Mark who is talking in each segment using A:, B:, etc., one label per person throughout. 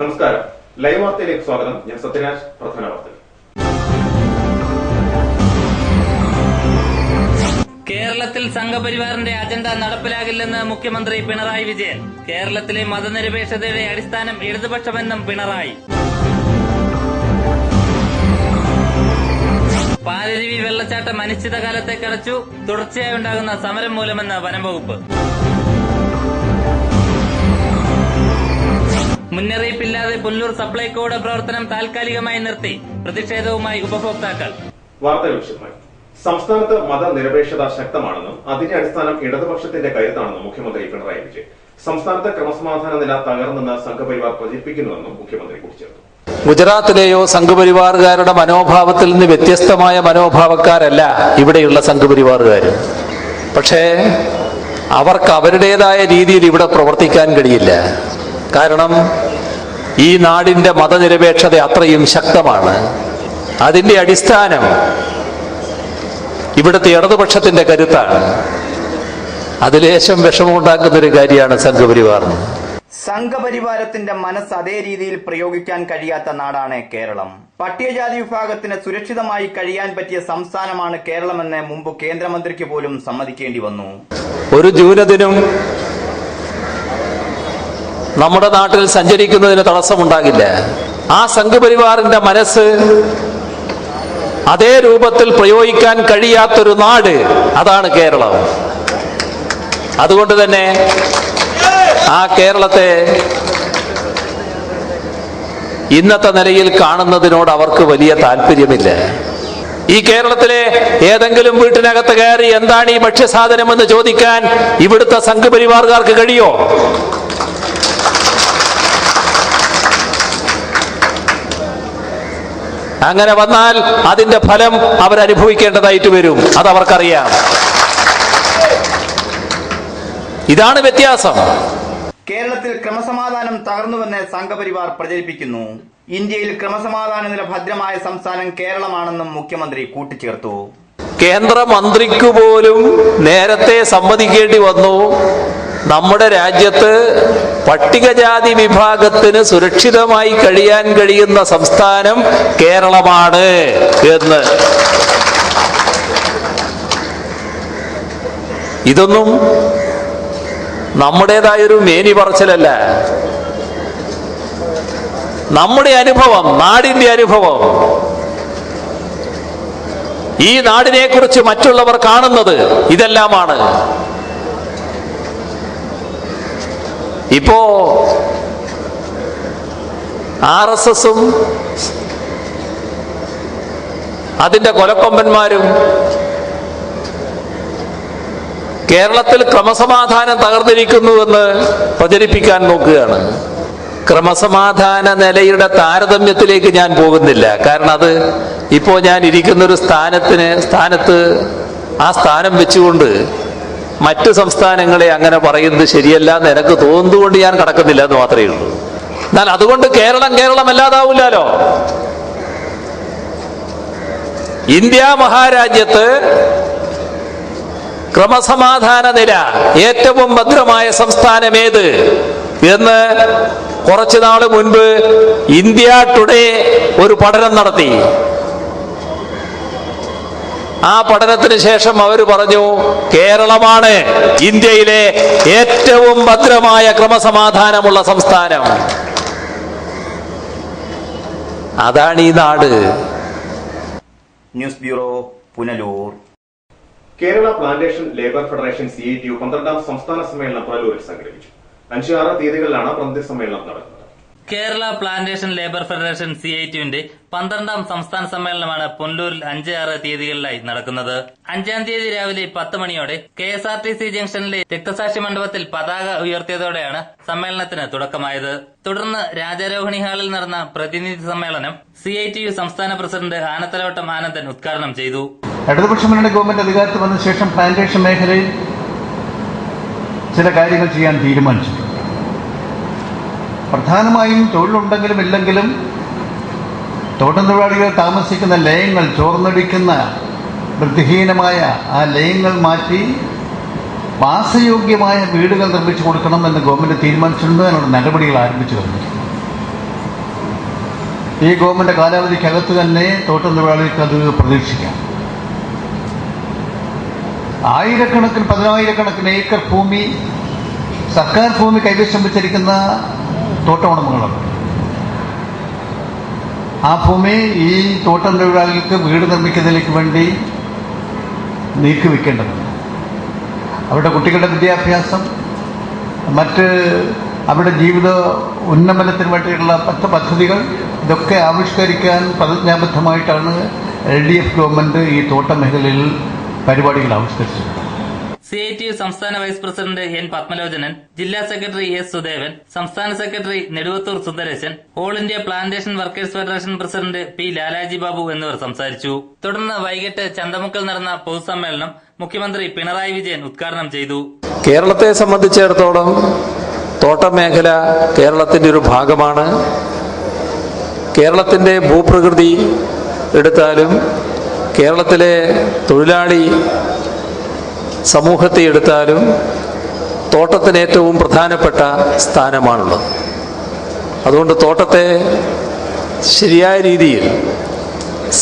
A: നമസ്കാരം. ലൈവ് വാർത്തയിലേക്ക് സ്വാഗതം. ഞാൻ സത്യരാജ്. പ്രധാന വാർത്തകൾ.
B: കേരളത്തിൽ സംഘപരിവാറിന്റെ അജണ്ട നടപ്പിലാകില്ലെന്ന് മുഖ്യമന്ത്രി പിണറായി വിജയൻ. കേരളത്തിലെ മതനിരപേക്ഷതയുടെ അടിസ്ഥാനം ഇടതുപക്ഷമെന്നും പിണറായി. പാലരുവി വെള്ളച്ചാട്ടം അനിശ്ചിതകാലത്തേക്ക് അടച്ചു. തുടർച്ചയായി ഉണ്ടാകുന്ന സമരം മൂലമെന്ന് വനം വകുപ്പ്. മുന്നറിയിപ്പില്ലാതെ പുല്ലൂർ സപ്ലൈകോയുടെ പ്രവർത്തനം താൽക്കാലികമായി നിർത്തി. പ്രതിഷേധവുമായി ഉപഭോക്താക്കൾ.
A: വാർത്തകൾ വിശദമായി. സംസ്ഥാനത്ത് മതനിരപേക്ഷത ശക്തമാണെന്നും അതിന്റെ അടിസ്ഥാനം ഇടതുപക്ഷത്തിന്റെ കരുത്താണെന്നും മുഖ്യമന്ത്രി പിണറായി വിജയൻ. സംസ്ഥാനത്തെ ക്രമസമാധാന നില തകർന്നെന്ന് സംഘപരിവാർ പ്രചരിപ്പിക്കുന്നുവെന്നും മുഖ്യമന്ത്രി കൂട്ടിച്ചേർത്തു.
C: ഗുജറാത്തിലെയോ സംഘപരിവാറുകാരുടെ മനോഭാവത്തിൽ നിന്ന് വ്യത്യസ്തമായ മനോഭാവക്കാരല്ല ഇവിടെയുള്ള സംഘപരിവാറുകാർ. പക്ഷേ അവർക്ക് അവരുടേതായ രീതിയിൽ ഇവിടെ പ്രവർത്തിക്കാൻ കഴിയില്ല. കാരണം ഈ നാടിന്റെ മതനിരപേക്ഷത അത്രയും ശക്തമാണ്. അതിന്റെ അടിസ്ഥാനം ഇവിടുത്തെ ഇടതുപക്ഷത്തിന്റെ കരുത്താണ്. അതിലേശം വിഷമമുണ്ടാക്കുന്നൊരു കാര്യമാണ് സംഘപരിവാർ.
D: സംഘപരിവാരത്തിന്റെ മനസ്സ് അതേ രീതിയിൽ പ്രയോഗിക്കാൻ കഴിയാത്ത നാടാണ് കേരളം. പട്ടികജാതി വിഭാഗത്തിന് സുരക്ഷിതമായി കഴിയാൻ പറ്റിയ സംസ്ഥാനമാണ് കേരളമെന്ന് മുമ്പ് കേന്ദ്രമന്ത്രിക്ക് പോലും സമ്മതിക്കേണ്ടി വന്നു.
C: ഒരു ജൂനദിനും നമ്മുടെ നാട്ടിൽ സഞ്ചരിക്കുന്നതിന് തടസ്സമുണ്ടാകില്ല. ആ സംഘപരിവാറിന്റെ മനസ്സ് അതേ രൂപത്തിൽ പ്രയോഗിക്കാൻ കഴിയാത്തൊരു നാട്, അതാണ് കേരളം. അതുകൊണ്ട് തന്നെ ആ കേരളത്തെ ഇന്നത്തെ നിലയിൽ കാണുന്നതിനോട് അവർക്ക് വലിയ താല്പര്യമില്ല. ഈ കേരളത്തിലെ ഏതെങ്കിലും വീട്ടിനകത്ത് കയറി എന്താണ് ഈ ഭക്ഷ്യസാധനമെന്ന് ചോദിക്കാൻ ഇവിടുത്തെ സംഘപരിവാറുകാർക്ക് കഴിയോ? അങ്ങനെ വന്നാൽ അതിന്റെ ഫലം അവരനുഭവിക്കേണ്ടതായിട്ട് വരും. അതവർക്കറിയാം. ഇതാണ് വ്യത്യാസം.
D: കേരളത്തിൽ ക്രമസമാധാനം തകർന്നുവെന്ന് സംഘപരിവാർ പ്രചരിപ്പിക്കുന്നു. ഇന്ത്യയിൽ ക്രമസമാധാന നില ഭദ്രമായ സംസ്ഥാനം കേരളമാണെന്നും മുഖ്യമന്ത്രി കൂട്ടിച്ചേർത്തു.
C: കേന്ദ്രമന്ത്രിക്ക് പോലും നേരത്തെ സമ്മതിക്കേണ്ടി വന്നു നമ്മുടെ രാജ്യത്ത് പട്ടികജാതി വിഭാഗത്തിന് സുരക്ഷിതമായി കഴിയാൻ കഴിയുന്ന സംസ്ഥാനം കേരളമാണ് എന്ന്. ഇതൊന്നും നമ്മുടേതായൊരു മേനി പറച്ചിലല്ല. നമ്മുടെ അനുഭവം, നാടിന്റെ അനുഭവം. ഈ നാടിനെ കുറിച്ച് മറ്റുള്ളവർ കാണുന്നത് ഇതെല്ലാമാണ്. ഇപ്പോ RSSഉം അതിന്റെ കൊലക്കൊമ്പന്മാരും കേരളത്തിൽ ക്രമസമാധാനം തകർന്നിരിക്കുന്നുവെന്ന് പ്രചരിപ്പിക്കാൻ നോക്കുകയാണ്. ക്രമസമാധാന നിലയുടെ താരതമ്യത്തിലേക്ക് ഞാൻ പോകുന്നില്ല. കാരണം അത് ഇപ്പോ ഞാൻ ഇരിക്കുന്നൊരു സ്ഥാനത്ത് ആ സ്ഥാനം വെച്ചുകൊണ്ട് മറ്റു സംസ്ഥാനങ്ങളെ അങ്ങനെ പറയുന്നത് ശരിയല്ല എന്ന് എനിക്ക് തോന്നുന്നതുകൊണ്ട് ഞാൻ കടക്കുന്നില്ല എന്ന് മാത്രമേ ഉള്ളൂ. എന്നാൽ അതുകൊണ്ട് കേരളം അല്ലാതാവില്ലല്ലോ. ഇന്ത്യ മഹാരാജ്യത്ത് ക്രമസമാധാന നില ഏറ്റവും ഭദ്രമായ സംസ്ഥാനം ഏത് എന്ന് കുറച്ചു നാൾ മുൻപ് ഇന്ത്യ ടുഡേ ഒരു പഠനം നടത്തി. ആ പഠനത്തിന് ശേഷം അവർ പറഞ്ഞു കേരളമാണ് ഇന്ത്യയിലെ ഏറ്റവും ഭദ്രമായ ക്രമസമാധാനമുള്ള സംസ്ഥാനം. അതാണ് ഈ നാട്.
D: News bureau, Punalur.
A: Kerala plantation labour federation CITU 12ാം സംസ്ഥാന സമ്മേളനം പുനലൂരിൽ സംഘടിപ്പിച്ചു. 5-6 തീയതികളിലാണ് പ്രതിനിധി സമ്മേളനം നടക്കുന്നത്.
B: കേരള പ്ലാന്റേഷൻ ലേബർ ഫെഡറേഷൻ CITUവിന്റെ 12ാം സംസ്ഥാന സമ്മേളനമാണ് പുനലൂരിൽ 5-6 തീയതികളിലായി നടക്കുന്നത്. 5-ാം തീയതി രാവിലെ 10 മണിയോടെ KSRTC ജംഗ്ഷനിലെ രക്തസാക്ഷി മണ്ഡപത്തിൽ പതാക ഉയർത്തിയതോടെയാണ് സമ്മേളനത്തിന് തുടക്കമായത്. തുടർന്ന് രാജാരോഹിണി ഹാളിൽ നടന്ന പ്രതിനിധി സമ്മേളനം CITU സംസ്ഥാന പ്രസിഡന്റ് ആനത്തലവട്ടം ആനന്ദൻ ഉദ്ഘാടനം ചെയ്തു.
E: ഇടതുപക്ഷ മുന്നണി ഗവൺമെന്റ് അധികാരത്തിൽ വന്ന ശേഷം പ്ലാന്റേഷൻ മേഖലയിൽ ചില കാര്യങ്ങൾ ചെയ്യാൻ തീരുമാനിച്ചു. പ്രധാനമായും തൊഴിലുണ്ടെങ്കിലും ഇല്ലെങ്കിലും തോട്ടം തൊഴിലാളികൾ താമസിക്കുന്ന ലയങ്ങൾ ചോർന്നൊലിക്കുന്ന വൃത്തിഹീനമായ ആ ലയങ്ങൾ മാറ്റി വാസയോഗ്യമായ വീടുകൾ നിർമ്മിച്ചു കൊടുക്കണമെന്ന് ഗവൺമെന്റ് തീരുമാനിച്ചിട്ടുണ്ട്. അതിനുള്ള നടപടികൾ ആരംഭിച്ചു വരുന്നു. ഈ ഗവൺമെൻറ് കാലാവധിക്കകത്ത് തന്നെ തോട്ടം തൊഴിലാളികൾക്ക് അത് പ്രതീക്ഷിക്കാം. ആയിരക്കണക്കിന് 10,000-കണക്കിന് ഏക്കർ ഭൂമി, സർക്കാർ ഭൂമി കൈവശം വെച്ചിരിക്കുന്ന തോട്ട ഉടമകളുണ്ട്. ആ ഭൂമി ഈ തോട്ടം തൊഴിലാളികൾക്ക് വീട് നിർമ്മിക്കുന്നതിലേക്ക് വേണ്ടി നീക്കിവെക്കേണ്ടതുണ്ട്. അവരുടെ കുട്ടികളുടെ വിദ്യാഭ്യാസം, മറ്റ് അവരുടെ ജീവിത ഉന്നമനത്തിന് വേണ്ടിയുള്ള മറ്റ് പദ്ധതികൾ, ഇതൊക്കെ ആവിഷ്കരിക്കാൻ പ്രതിജ്ഞാബദ്ധമായിട്ടാണ് LDF ഗവൺമെൻറ് ഈ തോട്ട മേഖലയിൽ പരിപാടികൾ ആവിഷ്കരിച്ചത്.
B: CITU സംസ്ഥാന വൈസ് പ്രസിഡന്റ് N. പത്മലോചനൻ, ജില്ലാ സെക്രട്ടറി S. സുദേവൻ, സംസ്ഥാന secretary Neduvathur Sundaresan, all India plantation workers federation president P. Lalaji Babu എന്നിവർ സംസാരിച്ചു. തുടർന്ന് വൈകിട്ട് ചന്തമുക്കിൽ നടന്ന പൊതുസമ്മേളനം മുഖ്യമന്ത്രി പിണറായി വിജയൻ ഉദ്ഘാടനം ചെയ്തു.
C: കേരളത്തെ സംബന്ധിച്ചിടത്തോളം തോട്ടം മേഖല കേരളത്തിന്റെ ഒരു ഭാഗമാണ്. കേരളത്തിന്റെ ഭൂപ്രകൃതി എടുത്താലും കേരളത്തിലെ തൊഴിലാളി സമൂഹത്തെ എടുത്താലും തോട്ടത്തിന് ഏറ്റവും പ്രധാനപ്പെട്ട സ്ഥാനമാണുള്ളത്. അതുകൊണ്ട് തോട്ടത്തെ ശരിയായ രീതിയിൽ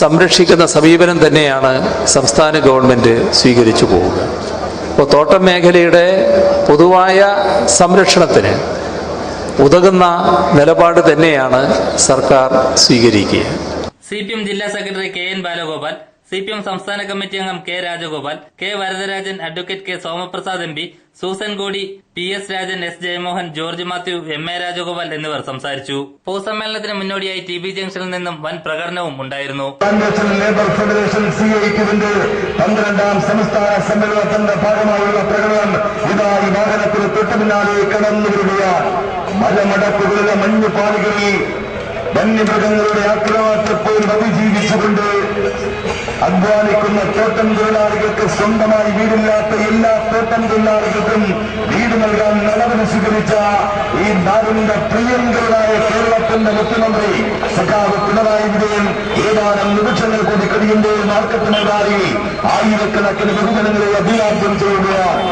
C: സംരക്ഷിക്കുന്ന സമീപനം തന്നെയാണ് സംസ്ഥാന ഗവൺമെൻറ് സ്വീകരിച്ചു പോവുക. അപ്പോൾ തോട്ടം മേഖലയുടെ പൊതുവായ സംരക്ഷണത്തിന് ഉതകുന്ന നിലപാട് തന്നെയാണ് സർക്കാർ സ്വീകരിക്കുക.
B: CPM ജില്ലാ സെക്രട്ടറി KN ബാലഗോപാൽ, CPM സംസ്ഥാന കമ്മിറ്റി അംഗം K. Rajagopal, K. Varadarajan, advocate K. Somaprasad MP, Susan കോടി, PS Rajan, S. Jayamohan, George Mathew, MA Rajagopal എന്നിവർ സംസാരിച്ചു. പൊതുസമ്മേളനത്തിന് മുന്നോടിയായി TB ജംഗ്ഷനിൽ നിന്നും വൻ പ്രകടനവും ഉണ്ടായിരുന്നു.
F: ലേബർ ഫെഡറേഷൻ CITUവിന്റെ 12ാം സംസ്ഥാന സമ്മേളനത്തിന്റെ ഭാഗമായുള്ള പ്രകടനം ഇതാ ഈ വാഹനത്തിന് തൊട്ടുപിന്നാലെ കടന്നു വരികയാണ്. മലമടക്കുകളിലെ മഞ്ഞുപാളികളിൽ വന്യമൃഗങ്ങളുടെ ആക്രമണത്തെ പോലും അതിജീവിച്ചുകൊണ്ട് അധ്വാനിക്കുന്ന തോട്ടം തൊഴിലാളികൾക്ക് സ്വന്തമായി വീടില്ലാത്ത എല്ലാ തോട്ടം തൊഴിലാളികൾക്കും വീട് നൽകാൻ നടപടി സ്വീകരിച്ച ഈ നാടിന്റെ പ്രിയങ്കരനായ കേരളത്തിന്റെ മുഖ്യമന്ത്രി സഖാവ് പിണറായി വിജയൻ ഏതാനും നിമിഷങ്ങൾ കൂടി കഴിയുമ്പോൾ മാർക്കറ്റിനെതിരായി ആയിരക്കണക്കിന് ബഹുജനങ്ങളെ അഭിവാദ്യം ചെയ്യുകയാണ്.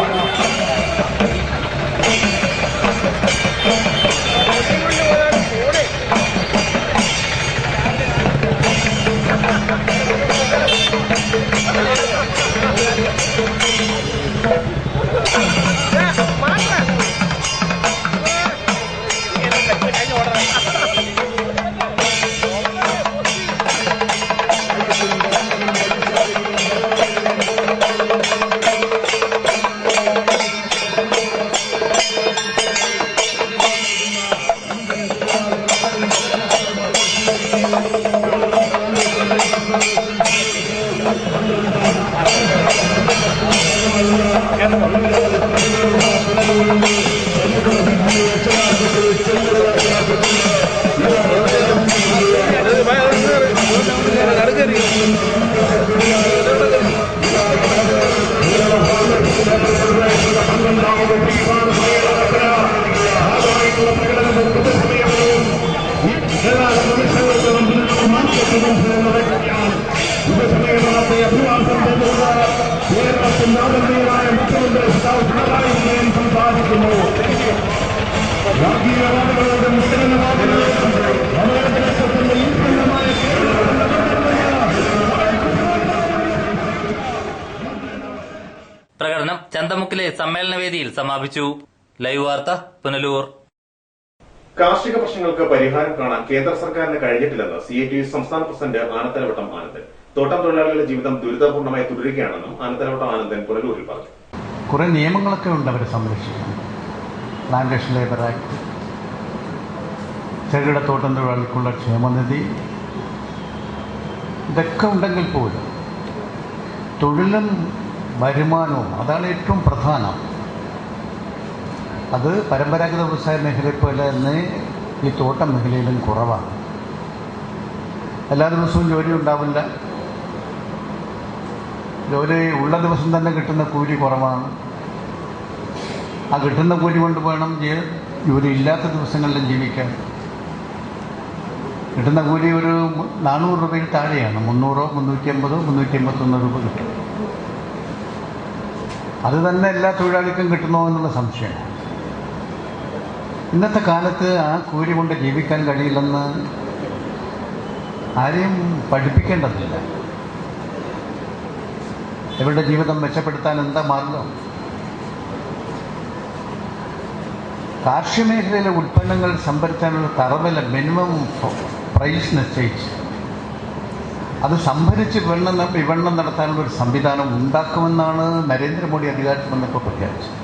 B: പ്രകടനം ചന്തമുക്കിലെ സമ്മേളനവേദിയിൽ സമാപിച്ചു. ലൈവ് വാർത്ത പുനലൂർ.
A: കാർഷിക പ്രശ്നങ്ങൾക്ക് പരിഹാരം കാണാൻ കേന്ദ്ര സർക്കാരിന് കഴിഞ്ഞിട്ടില്ലെന്ന് CITU സംസ്ഥാന പ്രസിഡന്റ് ആനത്തലവട്ടം ആനന്ദൻ. തോട്ടം തൊഴിലാളികളുടെ ജീവിതം ദുരിതപൂർണ്ണമായി തുടരുകയാണെന്നും ആനത്തലവട്ടം ആനന്ദൻ പുനലൂരിൽ പറഞ്ഞു.
E: കുറേ നിയമങ്ങളൊക്കെ ഉണ്ട് അവരെ സംരക്ഷിക്കാൻ. പ്ലാന്റേഷൻ ലേബർ ആക്ട്, ചെറുകിട തോട്ടം തൊഴിലാളികൾക്കുള്ള ക്ഷേമനിധി, ഇതൊക്കെ ഉണ്ടെങ്കിൽ പോലും തൊഴിലും വരുമാനവും അതാണ് ഏറ്റവും പ്രധാനം. അത് പരമ്പരാഗത വ്യവസായ മേഖലയെ പോലെ തന്നെ ഈ തോട്ടം മേഖലയിലും കുറവാണ്. എല്ലാ ദിവസവും ജോലി ഉണ്ടാവില്ല. ജോലി ഉള്ള ദിവസം തന്നെ കിട്ടുന്ന കൂലി കുറവാണ്. ആ കിട്ടുന്ന കൂലി കൊണ്ട് വേണം ജോലി ഇല്ലാത്ത ദിവസങ്ങളിലും ജീവിക്കാൻ. കിട്ടുന്ന കൂലി ഒരു 400 രൂപയിൽ താഴെയാണ്. 300, 350, 381 രൂപ കിട്ടും. അത് തന്നെ എല്ലാ തൊഴിലാളിക്കും കിട്ടുന്നോ എന്നുള്ള സംശയമാണ്. ഇന്നത്തെ കാലത്ത് ആ കൂലി കൊണ്ട് ജീവിക്കാൻ കഴിയില്ലെന്ന് ആരെയും പഠിപ്പിക്കേണ്ടതില്ല. ഇവരുടെ ജീവിതം മെച്ചപ്പെടുത്താൻ എന്താ മാർഗം? കാർഷിക മേഖലയിലെ ഉൽപ്പന്നങ്ങൾ സംഭരിക്കാനുള്ള തറവില മിനിമം പ്രൈസ് നിശ്ചയിച്ച് അത് സംഭരിച്ച് വിപണനം നടത്താനുള്ള ഒരു സംവിധാനം ഉണ്ടാക്കുമെന്നാണ് നരേന്ദ്രമോദി അധികാരത്തിൽ വന്നപ്പോൾ പ്രഖ്യാപിച്ചത്.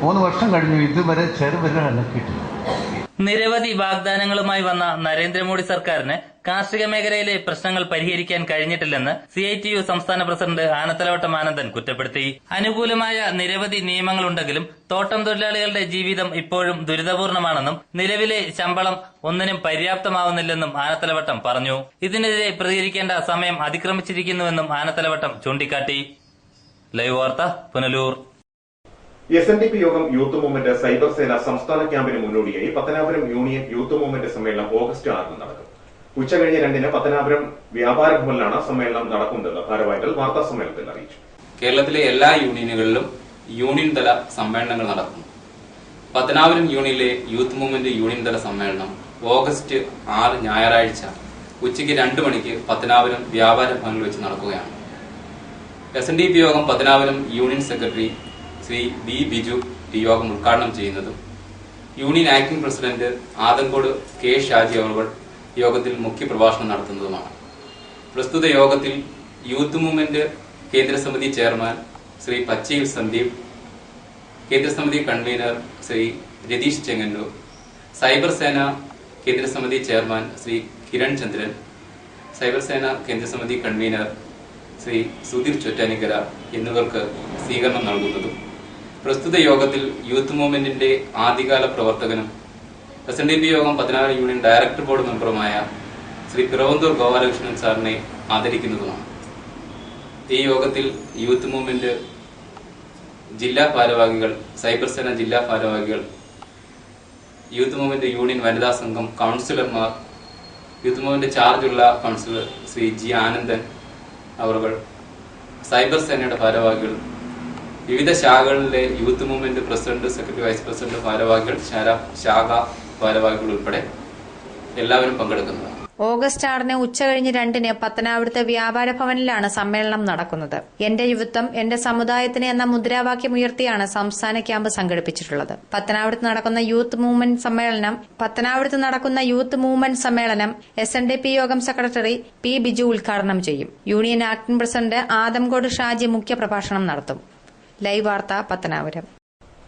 E: 3 വർഷം കഴിഞ്ഞു, ഇതുവരെ ചെറുവിരൽ അനക്കിയിട്ടില്ല.
B: നിരവധി വാഗ്ദാനങ്ങളുമായി വന്ന നരേന്ദ്രമോദി സർക്കാരിന് കാർഷിക മേഖലയിലെ പ്രശ്നങ്ങൾ പരിഹരിക്കാൻ കഴിഞ്ഞിട്ടില്ലെന്ന് CITU സംസ്ഥാന പ്രസിഡന്റ് ആനത്തലവട്ടം ആനന്ദൻ കുറ്റപ്പെടുത്തി. അനുകൂലമായ നിരവധി നിയമങ്ങളുണ്ടെങ്കിലും തോട്ടം തൊഴിലാളികളുടെ ജീവിതം ഇപ്പോഴും ദുരിതപൂർണമാണെന്നും നിലവിലെ ശമ്പളം ഒന്നിനും പര്യാപ്തമാവുന്നില്ലെന്നും ആനത്തലവട്ടം പറഞ്ഞു. ഇതിനെതിരെ പ്രതികരിക്കേണ്ട സമയം അതിക്രമിച്ചിരിക്കുന്നുവെന്നും ആനത്തലവട്ടം ചൂണ്ടിക്കാട്ടി. ലൈവ് വാർത്ത, പുനലൂർ.
A: SNDP യോഗം യൂത്ത് മൂവ്മെന്റ് സൈബർ സേന സംസ്ഥാന ക്യാമ്പിന് മുന്നോടിയായി പത്തനാപുരം യൂണിയൻ യൂത്ത് മൂവ്മെന്റ് സമ്മേളനം ഓഗസ്റ്റ് 6 നടക്കും. ഉച്ചകഴിഞ്ഞ് 2-ന് പത്തനാപുരം വ്യാപാര ഭവനിലാണ് സമ്മേളനം നടക്കുന്നതെന്ന് ഭാരവാഹികൾ വാർത്താ സമ്മേളനത്തിൽ അറിയിച്ചു.
G: കേരളത്തിലെ എല്ലാ യൂണിയനുകളിലും യൂണിയൻ തല സമ്മേളനങ്ങൾ നടക്കുന്നു. പത്തനാപുരം യൂണിയനിലെ യൂത്ത് മൂവ്മെന്റ് യൂണിയൻ തല സമ്മേളനം ഓഗസ്റ്റ് 6 ഞായറാഴ്ച ഉച്ചയ്ക്ക് 2 മണിക്ക് പത്തനാപുരം വ്യാപാര ഭവനിൽ വെച്ച് നടക്കുകയാണ്. SNDP യോഗം Pathanapuram union secretary Shri B. Biju യോഗം ഉദ്ഘാടനം ചെയ്യുന്നതും union acting president Adankode K. Shaji അവർ യോഗത്തിൽ മുഖ്യപ്രഭാഷണം നടത്തുന്നതുമാണ്. പ്രസ്തുത യോഗത്തിൽ യൂത്ത് മൂവ്മെന്റ് കേന്ദ്രസമിതി ചെയർമാൻ ശ്രീ പച്ചയിൽ സന്ദീപ്, കേന്ദ്രസമിതി കൺവീനർ ശ്രീ രതീഷ് ചെങ്ങന്നൂർ, സൈബർ സേന കേന്ദ്രസമിതി ചെയർമാൻ ശ്രീ കിരൺ ചന്ദ്രൻ, സൈബർ സേന കേന്ദ്രസമിതി കൺവീനർ ശ്രീ സുധീർ ചൊറ്റാനിക്കര എന്നിവർക്ക് സ്വീകരണം നൽകുന്നതും പ്രസ്തുത യോഗത്തിൽ യൂത്ത് മൂവ്മെന്റിന്റെ ആദ്യകാല പ്രവർത്തകനും SNDP യോഗം പത്തനാപുരം യൂണിയൻ ഡയറക്ടർ ബോർഡ് മെമ്പറുമായ ശ്രീ പിറവന്തൂർ ഗോപാലകൃഷ്ണൻ സാറിനെ ആദരിക്കുന്നതുമാണ്. ഈ യോഗത്തിൽ യൂത്ത് മൂവ്മെന്റ് ജില്ലാ ഭാരവാഹികൾ, സൈബർ സേന ജില്ലാ ഭാരവാഹികൾ, യൂത്ത് മൂവ്മെന്റ് യൂണിയൻ വനിതാ സംഘം കൗൺസിലർമാർ, യൂത്ത് മൂവ്മെന്റ് ചാർജുള്ള കൗൺസിലർ ശ്രീ G. ആനന്ദൻ അവർ, സൈബർ സേനയുടെ ഭാരവാഹികൾ, വിവിധ ശാഖകളിലെ youth movement president, secretary, vice president ഭാരവാഹികൾ, ശാഖ ഭാരവാഹികൾ ഉൾപ്പെടെ എല്ലാവരും പങ്കെടുക്കുന്നതാണ്.
H: ഓഗസ്റ്റ് 6-ന് ഉച്ചകഴിഞ്ഞ് 2-ന് പത്തനാപുരത്തെ വ്യാപാര ഭവനിലാണ് സമ്മേളനം നടക്കുന്നത്. എന്റെ യുവത്വം എന്റെ സമുദായത്തിന് എന്ന മുദ്രാവാക്യം ഉയർത്തിയാണ് സംസ്ഥാന ക്യാമ്പ് സംഘടിപ്പിച്ചിട്ടുള്ളത്. പത്തനാപുരത്ത് നടക്കുന്ന യൂത്ത് മൂവ്മെന്റ് സമ്മേളനം SNDP യോഗം സെക്രട്ടറി P. ബിജു ഉദ്ഘാടനം ചെയ്യും. Union acting president Adamkode Shaji മുഖ്യപ്രഭാഷണം നടത്തും. ലൈവ് വാർത്ത, പത്തനാപുരം.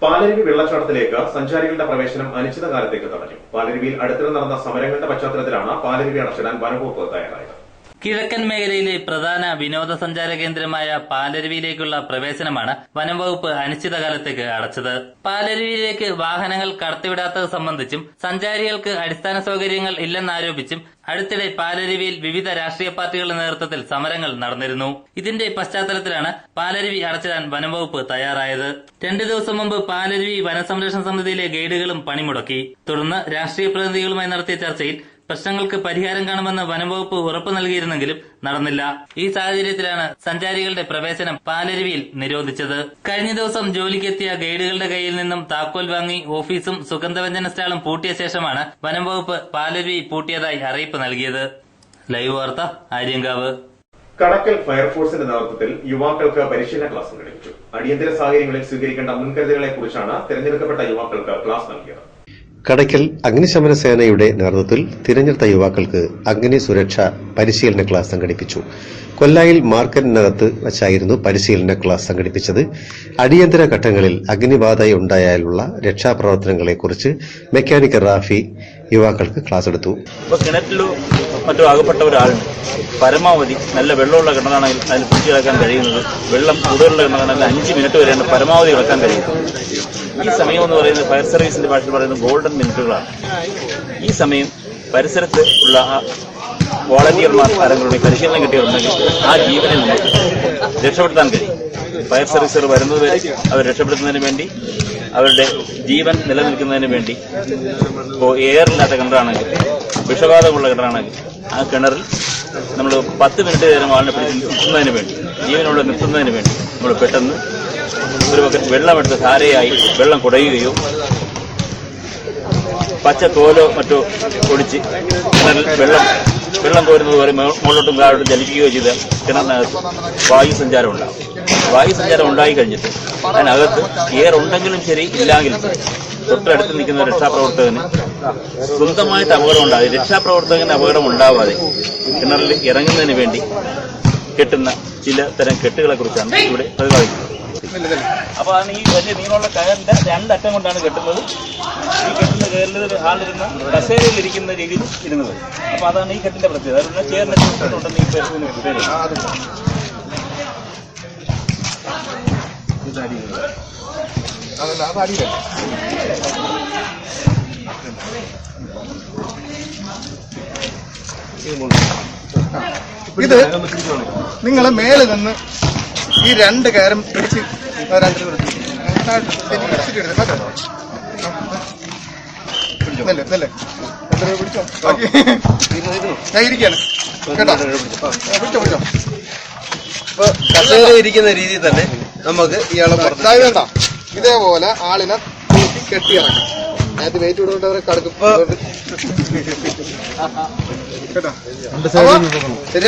A: പാലരുവി വെള്ളച്ചാട്ടത്തിലേക്ക് സഞ്ചാരികളുടെ പ്രവേശനം അനിശ്ചിതകാലത്തേക്ക് തടഞ്ഞു. പാലരുവിയിൽ അടുത്തിടെ നടന്ന സമരങ്ങളുടെ പശ്ചാത്തലത്തിലാണ് പാലരുവി അടച്ചിടാൻ വനംവകുപ്പ് തയ്യാറായത്.
B: കിഴക്കൻ മേഖലയിലെ പ്രധാന വിനോദസഞ്ചാര കേന്ദ്രമായ പാലരുവിയിലേക്കുള്ള പ്രവേശനമാണ് വനംവകുപ്പ് അനിശ്ചിതകാലത്തേക്ക് അടച്ചത്. പാലരുവിയിലേക്ക് വാഹനങ്ങൾ കടത്തിവിടാത്തത് സംബന്ധിച്ചും സഞ്ചാരികൾക്ക് അടിസ്ഥാന സൌകര്യങ്ങൾ ഇല്ലെന്നാരോപിച്ചും അടുത്തിടെ പാലരുവിയിൽ വിവിധ രാഷ്ട്രീയ പാർട്ടികളുടെ നേതൃത്വത്തിൽ സമരങ്ങൾ നടന്നിരുന്നു. ഇതിന്റെ പശ്ചാത്തലത്തിലാണ് പാലരുവി അടച്ചിടാൻ വനംവകുപ്പ് തയ്യാറായത്. 2 ദിവസം മുമ്പ് പാലരുവി വനസംരക്ഷണ സമിതിയിലെ ഗൈഡുകളും പണിമുടക്കി. തുടർന്ന് രാഷ്ട്രീയ പ്രതിനിധികളുമായി നടത്തിയ ചർച്ചയിൽ പ്രശ്നങ്ങൾക്ക് പരിഹാരം കാണുമെന്ന് വനംവകുപ്പ് ഉറപ്പു നൽകിയിരുന്നെങ്കിലും നടന്നില്ല. ഈ സാഹചര്യത്തിലാണ് സഞ്ചാരികളുടെ പ്രവേശനം പാലരുവിയിൽ നിരോധിച്ചത്. കഴിഞ്ഞ ദിവസം ജോലിക്കെത്തിയ ഗൈഡുകളുടെ കയ്യിൽ നിന്നും താക്കോൽ വാങ്ങി ഓഫീസും സുഗന്ധവ്യഞ്ജന സ്റ്റാളും പൂട്ടിയ ശേഷമാണ് വനംവകുപ്പ് പാലരുവി പൂട്ടിയതായി അറിയിപ്പ് നൽകിയത്. ലൈവ് വാർത്ത, ആര്യങ്കാവ്.
A: കടക്കൽ ഫയർഫോഴ്സിന്റെ നേതൃത്വത്തിൽ യുവാക്കൾക്ക് പരിശീലന ക്ലാസ് സംഘടിപ്പിച്ചു. അടിയന്തര സാഹചര്യങ്ങളിൽ സ്വീകരിക്കേണ്ട മുൻകരുതലുകളെ കുറിച്ചാണ് തിരഞ്ഞെടുക്കപ്പെട്ട യുവാക്കൾക്ക് ക്ലാസ് നൽകിയത്.
I: കടയ്ക്കൽ അഗ്നിശമന സേനയുടെ നേതൃത്വത്തിൽ തിരഞ്ഞെടുത്ത യുവാക്കൾക്ക് അഗ്നി സുരക്ഷ പരിശീലന ക്ലാസ് സംഘടിപ്പിച്ചു. കൊല്ലായിൽ മാർക്കറ്റിനകത്ത് വച്ചായിരുന്നു പരിശീലന ക്ലാസ് സംഘടിപ്പിച്ചത്. അടിയന്തര ഘട്ടങ്ങളിൽ അഗ്നിബാധയുണ്ടായാലുള്ള രക്ഷാപ്രവർത്തനങ്ങളെക്കുറിച്ച് മെക്കാനിക് റാഫി യുവാക്കൾക്ക് ക്ലാസ് എടുത്തു.
J: കിണറ്റിലോ മറ്റോ അകപ്പെട്ട ഒരാളുണ്ട്. പരമാവധി നല്ല വെള്ളമുള്ള കിണറാണെങ്കിൽ അതിന് പിടിച്ചു കിടക്കാൻ കഴിയുന്നത്, വെള്ളം കൂടുതലുള്ള കിണറാണെങ്കിൽ 5 മിനിറ്റ് വരെയാണ് പരമാവധി കിടക്കാൻ കഴിയുന്നത്. ഈ സമയം എന്ന് പറയുന്നത് ഫയർ സർവീസിന്റെ ഭാഷയിൽ പറയുന്നത് ഗോൾഡൻ മിനിറ്റുകളാണ്. ഈ സമയം പരിസരത്ത് ഉള്ള വോളണ്ടിയർമാർ ആരെങ്കിലും പരിശീലനം കിട്ടിയിട്ടുണ്ടെങ്കിൽ ആ ജീവനെ നമുക്ക് രക്ഷപ്പെടുത്താൻ കഴിയും. ഫയർ സർവീസുകൾ വരുന്നതുവരെ അവർ രക്ഷപ്പെടുത്തുന്നതിന് വേണ്ടി, അവരുടെ ജീവൻ നിലനിൽക്കുന്നതിന് വേണ്ടി, ഇപ്പോൾ എയറില്ലാത്ത കിണറാണെങ്കിൽ, വിഷവാതമുള്ള കിണറാണെങ്കിൽ ആ കിണറിൽ നമ്മൾ 10 മിനിറ്റ് നേരം ആളിനെ പിടിച്ച് നിർത്തുന്നതിന് വേണ്ടി, ജീവനോടെ നിർത്തുന്നതിന് വേണ്ടി നമ്മൾ പെട്ടെന്ന് ഒരു ബക്കറ്റ് വെള്ളമെടുത്ത് ധാരയായി വെള്ളം കുടയുകയോ പച്ച തോലോ മറ്റോ ഒടിച്ച് കിണറിൽ വെള്ളം കോരുന്നത് പോലെ മുകളിലോട്ടും താഴോട്ടും ചലിപ്പിക്കുകയോ ചെയ്ത് കിണറിനകത്ത് വായു സഞ്ചാരം ഉണ്ടാകും. വായു സഞ്ചാരം ഉണ്ടായി കഴിഞ്ഞിട്ട് അതിനകത്ത് എയർ ഉണ്ടെങ്കിലും ശരി ഇല്ലെങ്കിലും തൊട്ടടുത്ത് നിൽക്കുന്ന രക്ഷാപ്രവർത്തകന് സ്വന്തമായിട്ട് അപകടം ഉണ്ടാകും. രക്ഷാപ്രവർത്തകന് അപകടം ഉണ്ടാവാതെ കിണറിൽ ഇറങ്ങുന്നതിന് വേണ്ടി കെട്ടുന്ന ചില തരം കെട്ടുകളെ കുറിച്ചാണ് ഇവിടെ പ്രതിപാദിക്കുന്നത്. അപ്പൊ അതാണ് ഈ വലിയ നീളമുള്ള കയറിന്റെ രണ്ടറ്റം കൊണ്ടാണ് കെട്ടുന്നത്. ഈ കെട്ടിന്റെ കയറിൽ ആളിരുന്ന കസേരയിലിരിക്കുന്ന രീതിയിൽ ഇരുന്നത്. അപ്പൊ അതാണ് ഈ കെട്ടിന്റെ പ്രത്യേകത. അതുകൊണ്ട് ചേർന്നിട്ടുണ്ടെന്ന് ഈ പേര്.
K: ഇത് നിങ്ങൾ മേലെ നിന്ന് ഈ രണ്ട് കയറും പിടിച്ച് ഞാൻ ഇരിക്കാണ് കേട്ടോ. പിടിച്ചോ.
L: ഇപ്പൊ കസേര ഇരിക്കുന്ന രീതിയിൽ തന്നെ നമുക്ക് ഇയാളെ
K: വേണ്ട, ഇതേപോലെ ആളിനെ തൂക്കി കെട്ടിയിറക്കാം. അതിനകത്ത് വെയിറ്റ് കൊടുത്തിട്ട് അവരെ കടക്കും.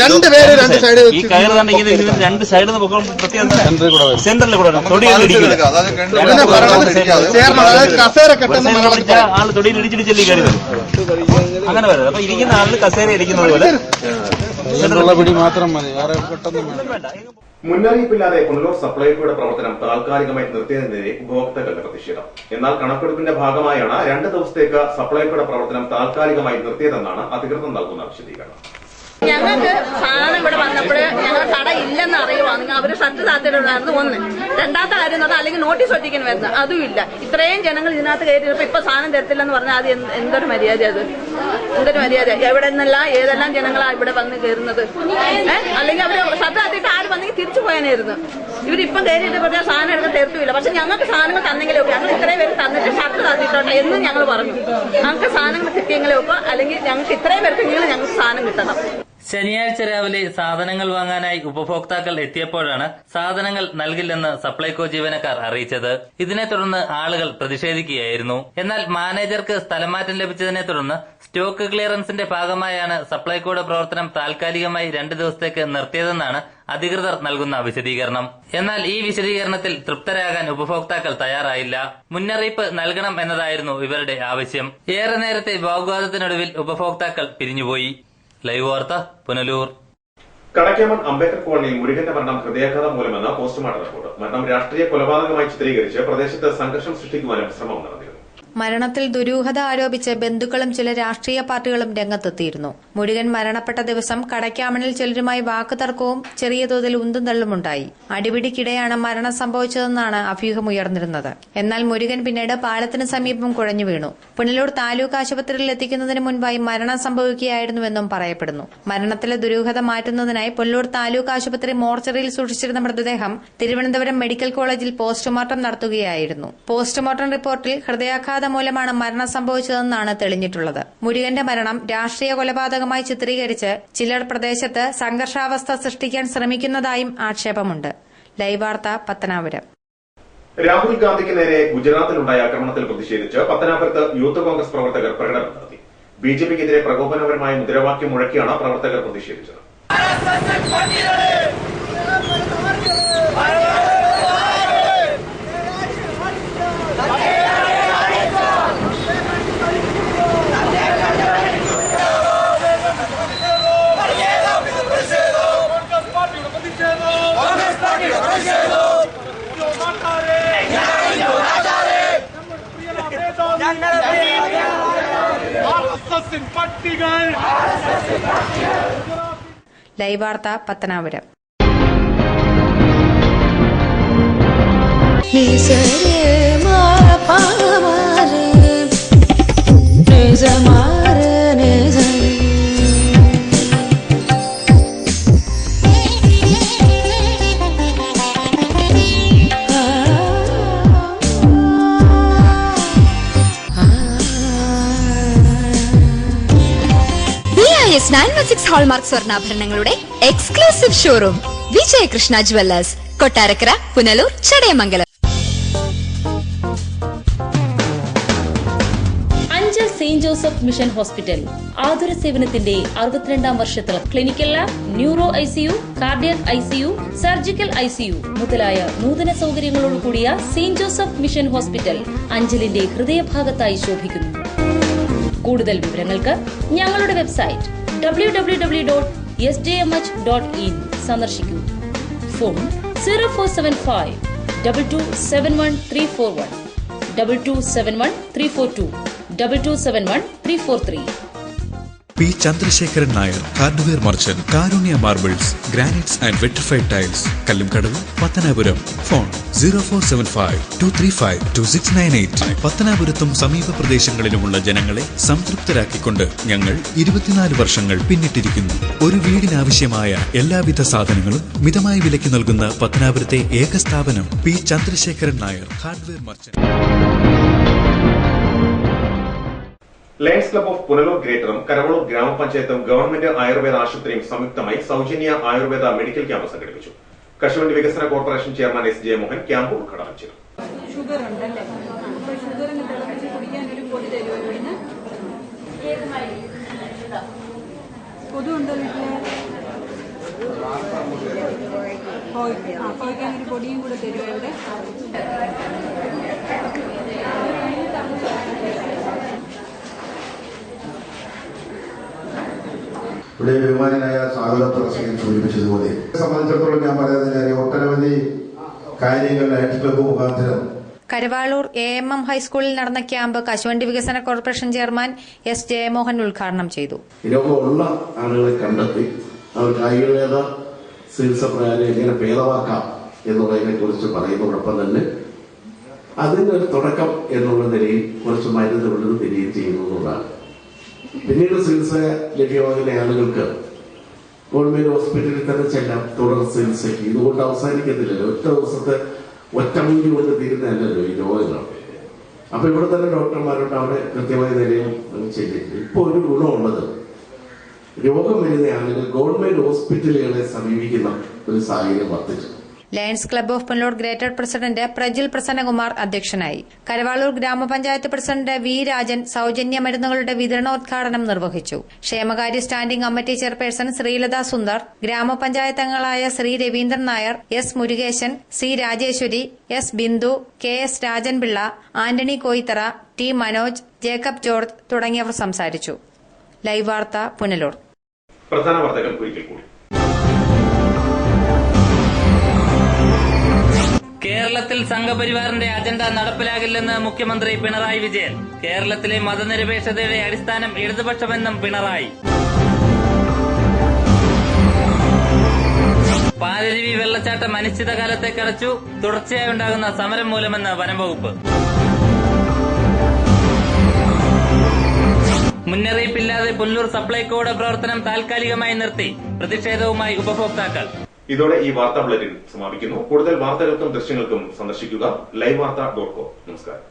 K: രണ്ടുപേര് രണ്ട് സൈഡ്
J: ഈ കയറ് രണ്ട് സൈഡിൽ സെന്ററിൽ കൂടെ
K: കസേര കെട്ടുന്ന
J: ആള് തൊടിയിൽ ഇടിച്ചിടിച്ചല്ലേ കയറി അങ്ങനെ വരുന്നത്. അപ്പൊ ഇരിക്കുന്ന ആളിന് കസേര ഇരിക്കുന്നത് പോലെ
E: പിടി മാത്രം മതി, വേറെ പെട്ടെന്ന്
A: മുന്നറിയിപ്പില്ലാതെ പുനലൂർ സപ്ലൈകോയുടെ പ്രവർത്തനം താൽക്കാലികമായി നിർത്തിയതിനെതിരെ ഉപഭോക്താക്കളുടെ പ്രതിഷേധം. എന്നാൽ കണക്കെടുപ്പിന്റെ ഭാഗമായാണ് 2 ദിവസത്തേക്ക് സപ്ലൈകോയുടെ പ്രവർത്തനം താൽക്കാലികമായി നിർത്തിയതെന്നാണ് അധികൃതർ നൽകുന്ന വിശദീകരണം.
M: ഞങ്ങൾക്ക് സാധനം ഇവിടെ വന്നപ്പോൾ ഞങ്ങൾ കട ഇല്ലെന്ന് അറിയുവാണെങ്കിൽ അവർ ഷർട്ട് താത്തിട്ടുണ്ടായിരുന്നു. ഒന്ന് രണ്ടാമത്തെ കാര്യം എന്ന് പറഞ്ഞാൽ അല്ലെങ്കിൽ നോട്ടീസ് ഒട്ടിക്കാൻ വരുന്നത് അതും ഇല്ല. ഇത്രയും ജനങ്ങൾ ഇതിനകത്ത് കയറ്റിയപ്പോൾ ഇപ്പൊ സാധനം തരത്തില്ലെന്ന് പറഞ്ഞാൽ അത് എന്തൊരു മര്യാദ, അത് എന്തൊരു മര്യാദ. എവിടെ നിന്നെല്ലാം ഏതെല്ലാം ജനങ്ങളാണ് ഇവിടെ വന്ന് കയറുന്നത്? അല്ലെങ്കിൽ അവർ ഷർട്ട് താത്തിയിട്ട് ആര് വന്നെങ്കിൽ തിരിച്ചു പോയാനായിരുന്നു. ഇവരിപ്പം കയറിയിട്ട് പറഞ്ഞാൽ സാധനം എടുക്കാൻ തരത്തുമില്ല. പക്ഷെ ഞങ്ങൾക്ക് സാധനങ്ങൾ തന്നെങ്കിലേ ഒക്കെ ഞങ്ങൾ ഇത്രയും പേര് തന്നിട്ട് ഷർട്ട് താത്തിട്ടോട്ടെ എന്നും ഞങ്ങൾ പറഞ്ഞു. ഞങ്ങൾക്ക് സാധനങ്ങൾ കിട്ടിയെങ്കിലേ ഒക്കെ, അല്ലെങ്കിൽ ഞങ്ങൾക്ക് ഇത്രയും പേർക്കെങ്കിലും ഞങ്ങൾക്ക് സാധനം കിട്ടണം.
B: ശനിയാഴ്ച രാവിലെ സാധനങ്ങൾ വാങ്ങാനായി ഉപഭോക്താക്കൾ എത്തിയപ്പോഴാണ് സാധനങ്ങൾ നൽകില്ലെന്ന് സപ്ലൈകോ ജീവനക്കാർ അറിയിച്ചത്. ഇതിനെ തുടർന്ന് ആളുകൾ പ്രതിഷേധിക്കുകയായിരുന്നു. എന്നാൽ മാനേജർക്ക് സ്ഥലമാറ്റം ലഭിച്ചതിനെ തുടർന്ന് സ്റ്റോക്ക് ക്ലിയറൻസിന്റെ ഭാഗമായാണ് സപ്ലൈകോയുടെ പ്രവർത്തനം താൽക്കാലികമായി 2 ദിവസത്തേക്ക് നിർത്തിയതെന്നാണ് അധികൃതർ നൽകുന്ന വിശദീകരണം. എന്നാൽ ഈ വിശദീകരണത്തിൽ തൃപ്തരാകാൻ ഉപഭോക്താക്കൾ തയ്യാറായില്ല. മുന്നറിയിപ്പ് നൽകണം എന്നതായിരുന്നു ഇവരുടെ ആവശ്യം. ഏറെ നേരത്തെ വാഗ്വാദത്തിനൊടുവിൽ ഉപഭോക്താക്കൾ പിരിഞ്ഞുപോയി. ലൈവ് വാർത്ത, പുനലൂർ.
A: കടയ്ക്കാമൺ അംബേദ്കർ കോളനിയിൽ മുരുകന്റെ മരണം ഹൃദയാഘാതം മൂലമെന്ന പോസ്റ്റ്മോർട്ടം റിപ്പോർട്ട്. മരണം രാഷ്ട്രീയ കൊലപാതകമായി ചിത്രീകരിച്ച് പ്രദേശത്ത് സംഘർഷം സൃഷ്ടിക്കുവാനും ശ്രമം നടന്നിരുന്നു.
H: മരണത്തിൽ ദുരൂഹത ആരോപിച്ച് ബന്ധുക്കളും ചില രാഷ്ട്രീയ പാർട്ടികളും രംഗത്തെത്തിയിരുന്നു. മുരുകൻ മരണപ്പെട്ട ദിവസം കടയ്ക്കാമണിൽ ചിലരുമായി വാക്കുതർക്കവും ചെറിയ തോതിൽ ഉന്തും തള്ളുമുണ്ടായി. അടിപിടിക്കിടെയാണ് മരണം സംഭവിച്ചതെന്നാണ് അഭ്യൂഹമുയർന്നിരുന്നത്. എന്നാൽ മുരുകൻ പിന്നീട് പാലത്തിന് സമീപം കുഴഞ്ഞു വീണു. പുനലൂർ താലൂക്ക് ആശുപത്രിയിൽ എത്തിക്കുന്നതിന് മുൻപായി മരണം സംഭവിക്കുകയായിരുന്നുവെന്നും പറയപ്പെടുന്നു. മരണത്തിലെ ദുരൂഹത മാറ്റുന്നതിനായി പുനലൂർ താലൂക്ക് ആശുപത്രി മോർച്ചറിയിൽ സൂക്ഷിച്ചിരുന്ന മൃതദേഹം തിരുവനന്തപുരം മെഡിക്കൽ കോളേജിൽ പോസ്റ്റ്മോർട്ടം നടത്തുകയായിരുന്നു. പോസ്റ്റ്മോർട്ടം റിപ്പോർട്ടിൽ ഹൃദയാഘാതം മൂലമാണ് മരണം സംഭവിച്ചതെന്നാണ് തെളിഞ്ഞിട്ടുള്ളത്. മുരുകന്റെ മരണം രാഷ്ട്രീയ കൊലപാതകമായി ചിത്രീകരിച്ച് ചിലർ പ്രദേശത്ത് സംഘർഷാവസ്ഥ സൃഷ്ടിക്കാൻ ശ്രമിക്കുന്നതായും ആക്ഷേപമുണ്ട്. ലൈവ് വാർത്ത, പത്തനാപുരം.
A: രാഹുൽ ഗാന്ധിക്ക് നേരെ ഗുജറാത്തിലുണ്ടായ ആക്രമണത്തിൽ പ്രതിഷേധിച്ച് പത്തനാപുരത്ത് യൂത്ത് കോൺഗ്രസ് പ്രവർത്തകർ പ്രകടനം നടത്തി. ബിജെപിക്കെതിരെ പ്രകോപനപരമായ മുദ്രാവാക്യം മുഴക്കിയാണ് പ്രവർത്തകർ പ്രതിഷേധിച്ചത്.
H: ലൈവ് വാർത്ത, പത്തനാപുരം.
N: BIS 916 ഹോൾമാർക്ക് സ്വർണ്ണാഭരണങ്ങളുടെ exclusive showroom Vijayakrishna jewellers, Kottarakkara, Punalur, Chadayamangalam.
O: 5 C Saint Joseph Mission Hospital. ആതുര സേവനത്തിന്റെ 62ാം വർഷത്തിൽ clinical lab, neuro ICU, cardiac ICU, surgical ICU മുതലായ നൂതന സൗകര്യങ്ങളോട് കൂടിയ സെന്റ് ജോസഫ് മിഷൻ ഹോസ്പിറ്റൽ അഞ്ചലിന്റെ ഹൃദയഭാഗത്തായി ശോഭിക്കുന്നു. കൂടുതൽ വിവരങ്ങൾക്ക് ഞങ്ങളുടെ വെബ്സൈറ്റ് www.sjmh.in സന്ദർശിക്കൂ. Phone 0475 2271341, 2271342, 2271343.
P: P Chandrasekharan Nair, hardware merchant, Karunya marbles, granites and vitrified tiles, Kallumkadavu, Pathanapuram. Phone 0475-235-2698. പത്തനാപുരത്തും സമീപ പ്രദേശങ്ങളിലുമുള്ള ജനങ്ങളെ സംതൃപ്തരാക്കിക്കൊണ്ട് ഞങ്ങൾ 24 വർഷങ്ങൾ പിന്നിട്ടിരിക്കുന്നു. ഒരു വീടിനാവശ്യമായ എല്ലാവിധ സാധനങ്ങളും മിതമായ വിലയ്ക്ക് നൽകുന്ന പത്തനാപുരത്തെ ഏക സ്ഥാപനം P Chandrasekharan Nair, hardware merchant.
A: Lions club of Punalur ഗ്രേറ്ററും കരവളൂർ ഗ്രാമപഞ്ചായത്തും ഗവൺമെന്റ് ആയുർവേദ ആശുപത്രിയും സംയുക്തമായി സൗജന്യ ആയുർവേദ മെഡിക്കൽ ക്യാമ്പ് സംഘടിപ്പിച്ചു. കശുവണ്ടി വികസന corporation chairman SJ Mohan camp ഉദ്ഘാടനം ചെയ്തു.
Q: ഷുഗർ ഉണ്ടല്ലേ? അപ്പോൾ ഷുഗറിന് തിളപ്പിച്ച് കുടിക്കാൻ ഒരു പൊടി തരുമോ ഇവിടുന്ന്? കൊതുണ്ടോ വീട്ടില്? പോയിക്കാൻ ഒരു പൊടിയും കൂടെ തരുമോ ഇവിടെ?
R: ഇവിടെ ബഹുമാനായ സ്വാഗത പ്രസംഗം സൂചിപ്പിച്ചതുപോലെ സംബന്ധിച്ചിടത്തോളം ഞാൻ പറയുന്നതിന് ഒട്ടനവധി കാര്യങ്ങൾ ലയൺസ് ക്ലബ്ബ് മുഖാന്തരം
H: കരവാളൂർ AMM ഹൈസ്കൂളിൽ നടന്ന ക്യാമ്പ് കശുവണ്ടി വികസന കോർപ്പറേഷൻ ചെയർമാൻ SJ മോഹൻ ഉദ്ഘാടനം ചെയ്തു.
S: രോഗമുള്ള ആളുകളെ കണ്ടെത്തി അവർക്ക് ആയുർവേദ ചികിത്സ പ്രകാരം എങ്ങനെ ഭേദമാക്കാം എന്നുള്ളതിനെ കുറിച്ച് പറയുന്നതോടൊപ്പം തന്നെ അതിന്റെ ഒരു തുടക്കം എന്നുള്ള നിലയിൽ കുറച്ച് മരുന്നുകളും തിരികെ ചെയ്യുന്നതാണ്. പിന്നീട് ചികിത്സ ലഭ്യമാകുന്ന ആളുകൾക്ക് ഗവൺമെന്റ് ഹോസ്പിറ്റലിൽ തന്നെ ചെല്ലാം തുടർ ചികിത്സയ്ക്ക്. ഇതുകൊണ്ട് അവസാനിക്കത്തില്ലല്ലോ, ഒറ്റ ദിവസത്തെ ഒറ്റമൂലി കൊണ്ട് തീരുന്നതല്ലല്ലോ ഈ രോഗങ്ങൾ. അപ്പൊ ഇവിടെ തന്നെ ഡോക്ടർമാരുണ്ട്, അവിടെ കൃത്യമായ നിലയിൽ ചെയ്തിട്ട് ഇപ്പൊ ഒരു ഗുണമുള്ളത് രോഗം വരുന്ന ആളുകൾ ഗവൺമെന്റ് ഹോസ്പിറ്റലുകളെ സമീപിക്കുന്ന ഒരു സാഹചര്യം വർദ്ധിച്ചു.
H: Lions club of Punalur greater president Prajil Prasannakumar അധ്യക്ഷനായി. കരവാളൂർ ഗ്രാമപഞ്ചായത്ത് പ്രസിഡന്റ് V രാജൻ സൌജന്യ മരുന്നുകളുടെ വിതരണോദ്ഘാടനം നിർവഹിച്ചു. ക്ഷേമകാര്യ standing committee chairperson Sreelatha Sundar, ഗ്രാമപഞ്ചായത്ത് അംഗങ്ങളായ Shri Raveendran Nair, S Murukesan, C Rajeswari, S Bindu, KS Rajanpillai, Antony Koyithara, T Manoj, Jacob George തുടങ്ങിയവർ സംസാരിച്ചു. ലൈവ് വാർത്ത പുനലൂർ.
A: പ്രധാന വാർത്തകൾ ഒരിക്കൽ കൂടി.
B: കേരളത്തിൽ സംഘപരിവാറിന്റെ അജണ്ട നടപ്പിലാകില്ലെന്ന് മുഖ്യമന്ത്രി പിണറായി വിജയൻ. കേരളത്തിലെ മതനിരപേക്ഷതയുടെ അടിസ്ഥാനം ഇടതുപക്ഷമെന്നും പിണറായി. പാലരുവി വെള്ളച്ചാട്ടം അനിശ്ചിതകാലത്തേക്ക് അടച്ചു. തുടർച്ചയായി ഉണ്ടാകുന്ന സമരം മൂലമെന്ന് വനംവകുപ്പ്. മുന്നറിയിപ്പില്ലാതെ പുനലൂർ സപ്ലൈകോയുടെ പ്രവർത്തനം താൽക്കാലികമായി നിർത്തി. പ്രതിഷേധവുമായി ഉപഭോക്താക്കൾ.
A: ഇതോടെ ഈ വാർത്താ ബുള്ളറ്റിൻ സമാപിക്കുന്നു. കൂടുതൽ വാർത്തകൾക്കും ദൃശ്യങ്ങൾക്കും സന്ദർശിക്കുക livevarta.com. നമസ്കാരം.